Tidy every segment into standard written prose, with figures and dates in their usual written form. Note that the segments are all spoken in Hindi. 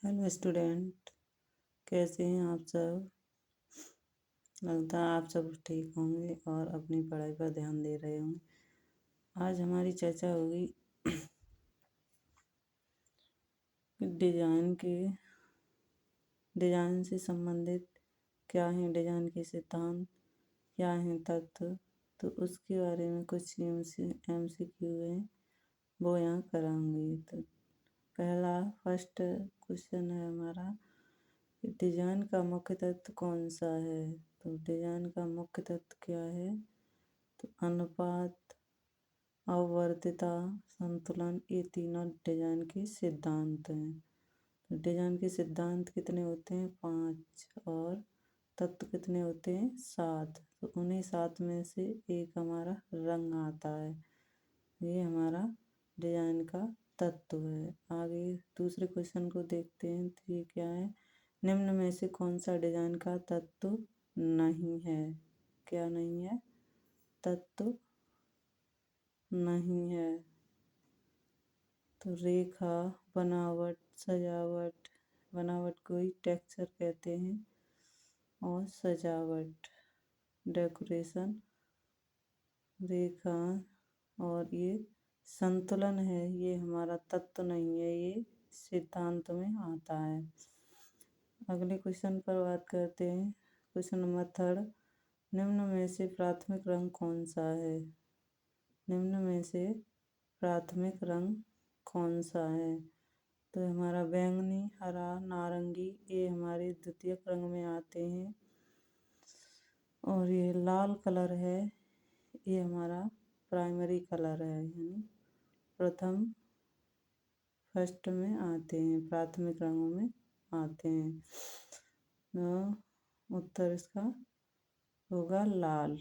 हेलो स्टूडेंट, कैसे हैं आप सब। लगता है आप सब ठीक होंगे और अपनी पढ़ाई पर ध्यान दे रहे होंगे। आज हमारी चर्चा होगी डिजाइन से संबंधित क्या है, डिजाइन के सिद्धांत क्या हैं, तत्व। तो उसके बारे में कुछ MCQ है, वो यहाँ करांगे। तो पहला फर्स्ट क्वेश्चन है हमारा, डिजाइन का मुख्य तत्व कौन सा है। तो डिजाइन का मुख्य तत्व क्या है, तो अनुपात, आवर्तता, संतुलन, ये तीनों डिजाइन के सिद्धांत हैं। तो डिजाइन के सिद्धांत कितने होते हैं, 5, और तत्व कितने होते हैं, 7। तो उन्हीं 7 में से एक हमारा रंग आता है, ये हमारा डिजाइन का तत्व है। आगे दूसरे क्वेश्चन को देखते हैं। तो ये क्या है, निम्न में से कौन सा डिजाइन का तत्व नहीं है। क्या नहीं है, तत्व नहीं है। तो रेखा, बनावट, सजावट, बनावट को ही टेक्सचर कहते हैं, और सजावट, डेकोरेशन, रेखा, और ये संतुलन है, ये हमारा तत्व नहीं है, ये सिद्धांत में आता है। अगले क्वेश्चन पर बात करते हैं। क्वेश्चन नंबर 3, निम्न में से प्राथमिक रंग कौन सा है। निम्न में से प्राथमिक रंग कौन सा है। तो हमारा बैंगनी, हरा, नारंगी, ये हमारे द्वितीयक रंग में आते हैं, और ये लाल कलर है, ये हमारा प्राइमरी कलर है, यानी प्रथम फर्स्ट में आते हैं, प्राथमिक रंगों में आते हैं। तो उत्तर इसका होगा लाल।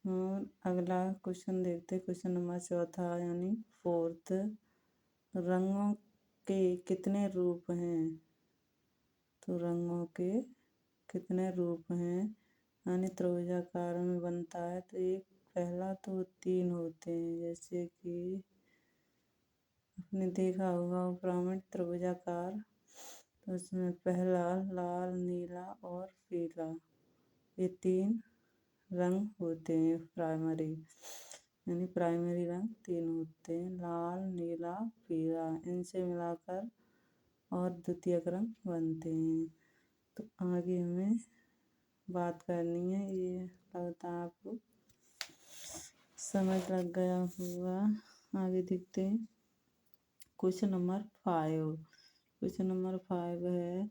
और अगला क्वेश्चन देखते हैं, क्वेश्चन नंबर 4 यानी 4, रंगों के कितने रूप हैं। तो रंगों के कितने रूप हैं, यानी त्रिभुजाकार में बनता है तो एक पहला तो 3 होते हैं, जैसे कि आपने देखा होगा पिरामिड त्रिभुजाकार, तो उसमें पहला लाल, नीला और पीला, ये 3 रंग होते हैं प्राइमरी, यानी प्राइमरी रंग 3 होते हैं, लाल, नीला, पीला, इनसे मिलाकर और द्वितीयक रंग बनते हैं। तो आगे हमें बात करनी है, ये लगता है आपको समझ लग गया होगा। आगे देखते हैं क्वेश्चन नंबर 5। क्वेश्चन नंबर 5 है,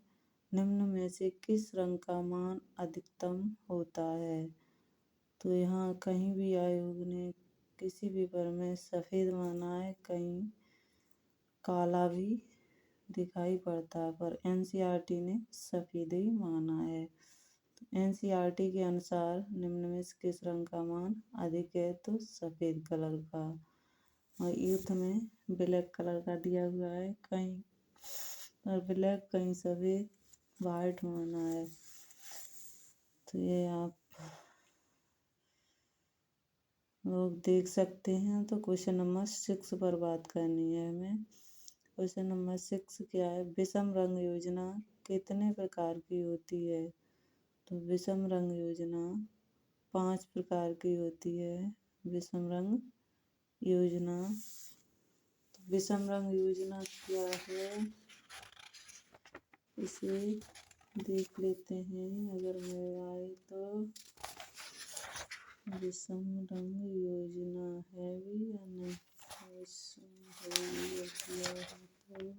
निम्न में से किस रंग का मान अधिकतम होता है। तो यहाँ कहीं भी आयोग ने किसी भी पर में सफ़ेद माना है, कहीं काला भी दिखाई पड़ता है, पर NCERT ने सफ़ेद ही माना है। तो NCERT के अनुसार निम्न में से किस रंग का मान अधिक है, तो सफ़ेद कलर का। और यूथ में ब्लैक कलर का दिया हुआ है, कहीं और ब्लैक, कहीं सफ़ेद, वाइट माना है। तो ये आप लोग देख सकते हैं। तो क्वेश्चन नंबर 6 पर बात करनी है हमें। क्वेश्चन नंबर 6 क्या है, विषम रंग योजना कितने प्रकार की होती है। तो विषम रंग योजना 5 प्रकार की होती है, विषम रंग योजना। तो विषम रंग योजना क्या है, इसे देख लेते हैं अगर मेरे आए तो। विषम रंग योजना है भी या नहीं, विषम रंग योजना है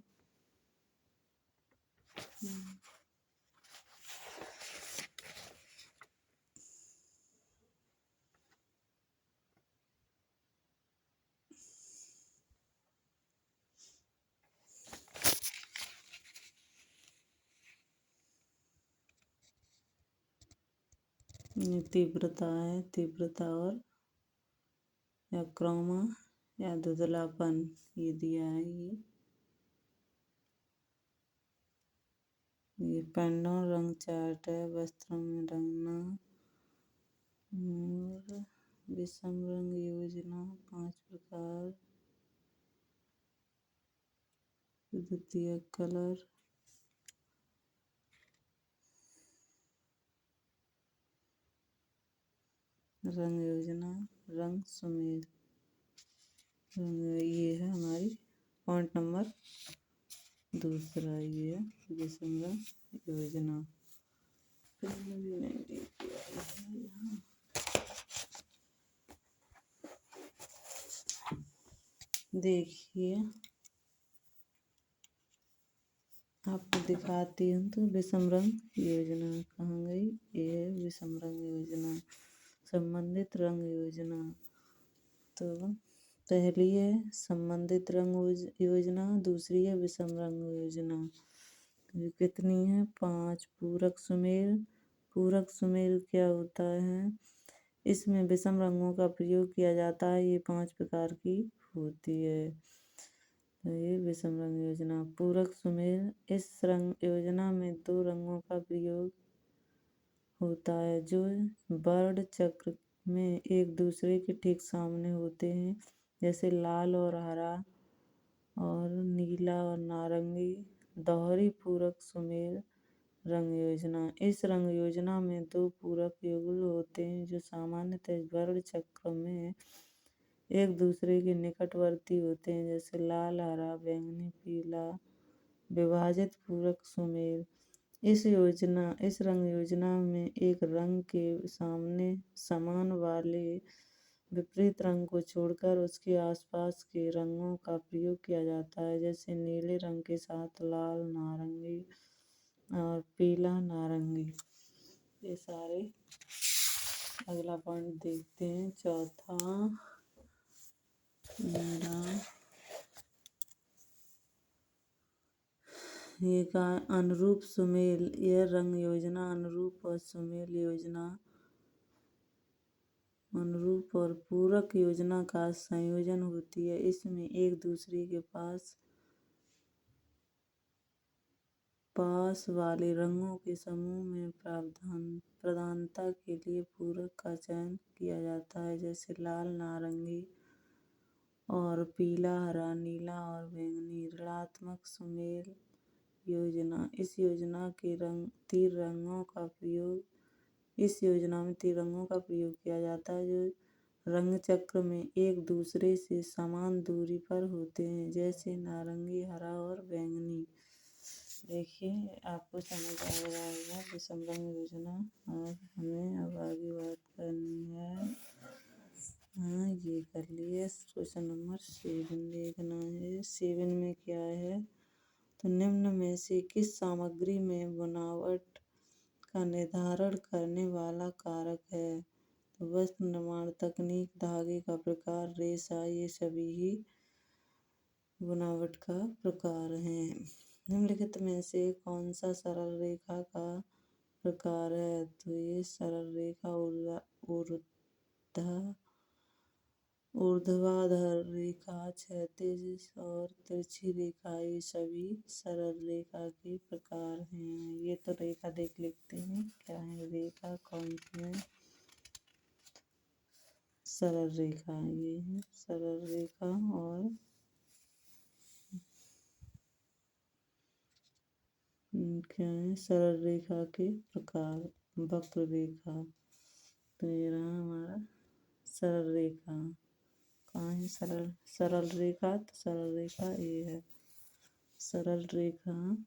तो ये तीव्रता है, तीव्रता और या क्रोमा या धुंधलापन, ये दिया है। ये पेंडोन रंग चार्ट है, वस्त्रों में रंगना, और विषम रंग योजना 5 प्रकार, द्वितीय कलर, रंग योजना, रंग सुमेल। ये है हमारी पॉइंट नंबर दूसरा, ये है विषम रंग योजना। देखिए आपको दिखाती हूँ। तो विषम रंग योजना कहाँ गई? ये है विषम रंग योजना, संबंधित रंग योजना। तो पहली है संबंधित रंग योजना, दूसरी है विषम रंग योजना। ये कितनी है? 5। पूरक सुमेल। पूरक सुमेल क्या होता है? इसमें विषम रंगों का प्रयोग किया जाता है। ये 5 प्रकार की होती है। तो ये विषम रंग योजना। पूरक सुमेल, इस रंग योजना में 2 रंगों का प्रयोग होता है जो वर्ण चक्र में एक दूसरे के ठीक सामने होते हैं, जैसे लाल और हरा और नीला और नारंगी। दोहरी पूरक सुमेल रंग योजना, इस रंग योजना में 2 पूरक युगल होते हैं जो सामान्यतः वर्ण चक्र में एक दूसरे के निकटवर्ती होते हैं, जैसे लाल, हरा, बैंगनी, पीला। विभाजित पूरक सुमेल, इस रंग योजना में एक रंग के सामने समान वाले विपरीत रंग को छोड़कर उसके आसपास के रंगों का प्रयोग किया जाता है, जैसे नीले रंग के साथ लाल, नारंगी और पीला, नारंगी। ये सारे। अगला पॉइंट देखते हैं, चौथा मेरा ये का अनुरूप सुमेल। यह रंग योजना अनुरूप और सुमेल योजना, अनुरूप और पूरक योजना का संयोजन होती है। इसमें एक दूसरे के पास वाले रंगों के समूह में प्रधानता के लिए पूरक का चयन किया जाता है, जैसे लाल, नारंगी और पीला, हरा, नीला और बैंगनी। ऋणात्मक सुमेल योजना, इस योजना में 3 रंगों का प्रयोग किया जाता है जो रंग चक्र में एक दूसरे से समान दूरी पर होते हैं, जैसे नारंगी, हरा और बैंगनी। देखिए आपको समझ आ जाएगा विषम रंग योजना। और हमें अब आगे बात करनी है। हाँ, ये कर लिए। क्वेश्चन नंबर 7 देखना है। 7 में क्या है? तो निम्न में से किस सामग्री में बनावट का निर्धारण करने वाला कारक है? तो वस्त्र निर्माण तकनीक, धागे का प्रकार, रेशा, ये सभी ही बनावट का प्रकार हैं। निम्नलिखित में से कौन सा सरल रेखा का प्रकार है? तो ये सरल रेखा, ऊर्ध्वाधर रेखा, क्षैतिज और तिरछी रेखा, ये सभी सरल रेखा के प्रकार हैं। ये तो रेखा देख लेते हैं क्या है। रेखा कौन सी है? सरल रेखा, ये है सरल रेखा। और क्या है? सरल रेखा के प्रकार, वक्र रेखा। तो ये रहा हमारा सरल रेखा। कहाँ है सरल रेखा? तो सरल रेखा ये है सरल रेखा।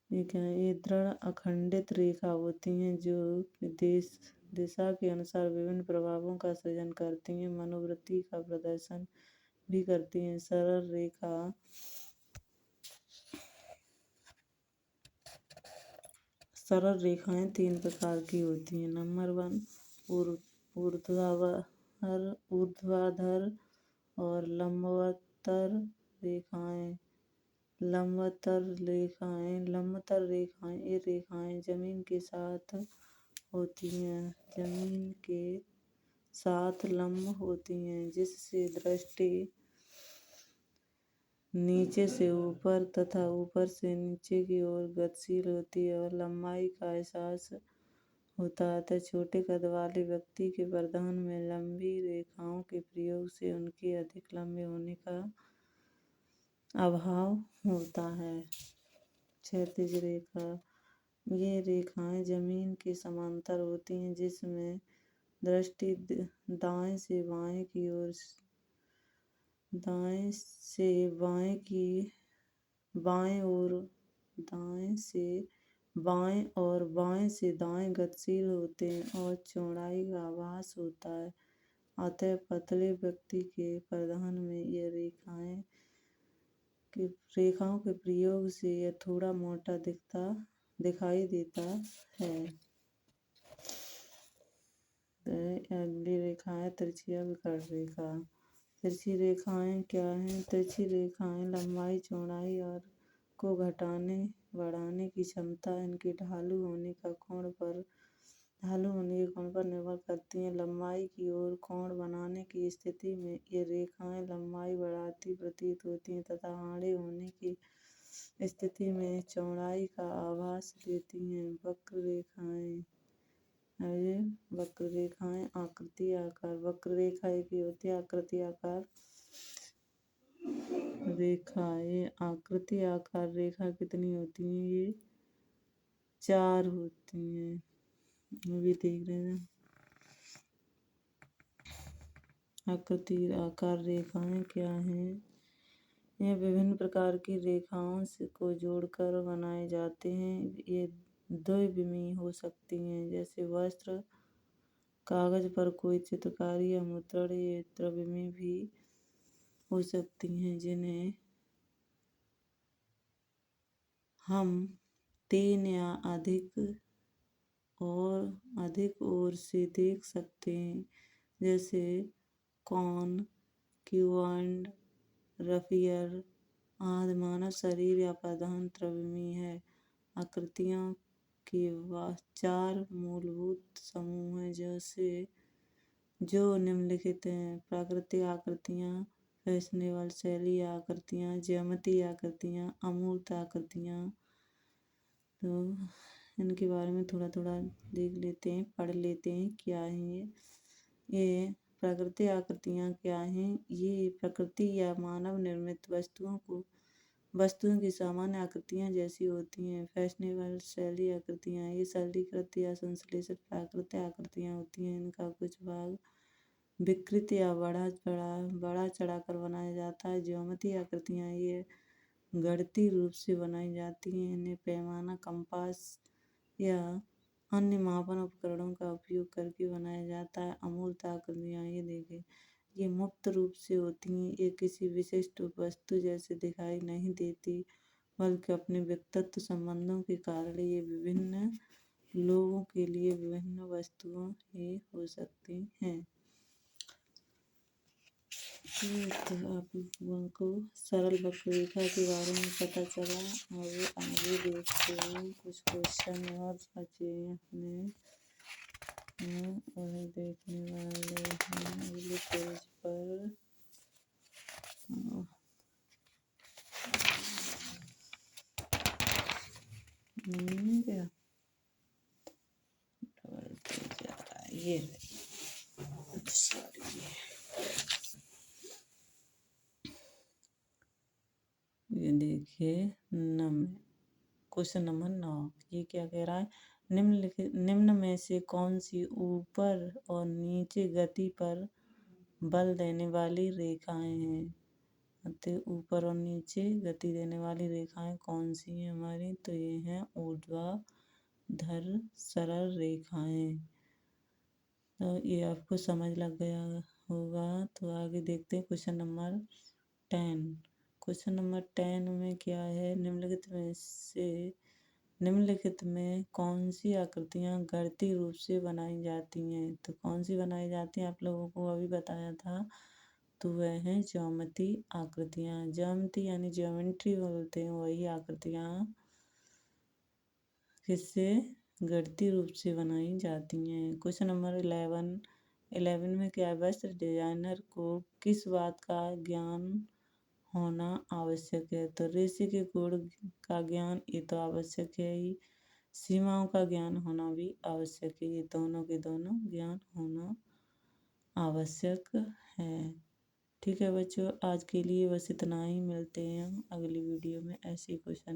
ये क्या है? ये दृढ़ अखंडित रेखा होती हैं जो दिशा के अनुसार विभिन्न प्रभावों का सृजन करती हैं, मनोवृत्ति का प्रदर्शन भी करती हैं। सरल रेखाएं 3 प्रकार की होती हैं। नंबर 1 ऊर्ध्वाधर और लंबवतर रेखाएं। लंबवतर रेखाएं ये रेखाएं जमीन के साथ होती हैं, जमीन के साथ लंब होती हैं, जिससे दृष्टि नीचे से ऊपर तथा ऊपर से नीचे की ओर गतिशील होती है और लंबाई का एहसास होता है। अतः छोटे कद वाले व्यक्ति के परिधान में लंबी रेखाओं के प्रयोग से उनके अधिक लंबे होने का अभाव होता है। क्षैतिज रेखा, ये रेखाएं जमीन के समांतर होती हैं, जिसमें दृष्टि दाएं से बाएं की ओर, दाएं से बाएं की बाएं और दाएं से बाएं और बाएं से दाएं गतिशील होते हैं और चौड़ाई का आभास होता है। अतः पतले व्यक्ति के प्रदान में ये रेखाओं के प्रयोग से यह थोड़ा मोटा दिखाई देता है। अगली रेखा है तिरछिया विकर्ण रेखा। तिरछी रेखाएं क्या हैं? तिरछी रेखाएं लंबाई, चौड़ाई और को घटाने बढ़ाने की क्षमता, इनके ढालू होने के कोण पर निर्भर करती हैं। लंबाई की ओर कोण बनाने की स्थिति में ये रेखाएं लंबाई बढ़ाती प्रतीत होती हैं तथा आड़े होने की स्थिति में चौड़ाई का आभास देती हैं। वक्र रेखाएं आकृति आकार। वक्र रेखा एक ही होती है। आकृति आकार रेखा, ये आकृति आकार रेखा कितनी होती हैं? ये 4 होती हैं। ये भी देख रहे हैं। आकृति आकार रेखाएं क्या हैं? ये विभिन्न प्रकार की रेखाओं को जोड़कर बनाए जाते हैं। ये द्विविमीय हो सकती हैं, जैसे वस्त्र, कागज पर कोई चित्रकारी या मुद्रण। ये त्रिविमीय भी हो सकती हैं, जिन्हें हम 3 या अधिक ओर से देख सकते हैं, जैसे कॉन, क्यूबॉइड, रफियर आदि। मानव शरीर या प्रधान त्रिविमीय है। आकृतियों के 4 मूलभूत समूह हैं, जो निम्नलिखित हैं: प्राकृतिक आकृतियाँ, फैशनेबल शैली आकृतियाँ, ज्यामितीय आकृतियाँ, अमूर्त आकृतियाँ। तो इनके बारे में थोड़ा थोड़ा देख लेते हैं, पढ़ लेते हैं क्या है ये प्राकृतिक आकृतियाँ क्या हैं? ये प्रकृति या मानव निर्मित वस्तुओं की सामान्य आकृतियाँ जैसी होती हैं। फैशनेबल शैली आकृतियाँ, ये सरलीकृत या संश्लेषित प्राकृतिक आकृतियाँ होती हैं। इनका कुछ भाग विकृत या बढ़ा चढ़ा कर बनाया जाता है। ज्यामितीय आकृतियाँ, ये गणितीय रूप से बनाई जाती हैं। इन्हें पैमाना, कंपास या अन्य मापन उपकरणों का उपयोग करके बनाया जाता है। अमूर्त आकृतियाँ, ये मुक्त रूप से होती हैं। ये किसी विशिष्ट वस्तु जैसे दिखाई नहीं देती, बल्कि अपने व्यक्तित्व संबंधों के कारण ये विभिन्न लोगों के लिए विभिन्न वस्तुएं ही हो सकती हैं। तो आप लोगों को सरल वक्र रेखा के बारे में पता चला। और आगे देखते हैं, कुछ क्वेश्चन और बचे अपने वही देखने वाले हैं अगले पेज पर। क्या ये देखिए क्वेश्चन नंबर 9। ये क्या कह रहा है? निम्न में से कौन सी ऊपर और नीचे गति पर बल देने वाली रेखाएं हैं? ऊपर और नीचे गति देने वाली रेखाएं कौन सी हैं हमारी? तो ये हैं ऊर्ध्वाधर सरल रेखाएं। तो ये आपको समझ लग गया होगा। तो आगे देखते हैं क्वेश्चन नंबर 10। क्वेश्चन नंबर 10 में क्या है? निम्नलिखित में कौन सी आकृतियाँ गणितीय रूप से बनाई जाती हैं? तो कौन सी बनाई जाती हैं? आप लोगों को अभी बताया था। तो वह हैं ज्यामितीय आकृतियाँ। ज्यामिति यानी ज्योमेट्री बोलते हैं, वही आकृतियाँ किससे गणितीय रूप से बनाई जाती हैं। क्वेश्चन नंबर 11 में क्या है? वस्त्र डिजाइनर को किस बात का ज्ञान होना आवश्यक है? तो रेशे के गुण का ज्ञान ये तो आवश्यक है ही, सीमाओं का ज्ञान होना भी आवश्यक है। ये दोनों के दोनों ज्ञान होना आवश्यक है। ठीक है बच्चों, आज के लिए बस इतना ही। मिलते हैं हम अगली वीडियो में ऐसे ही क्वेश्चन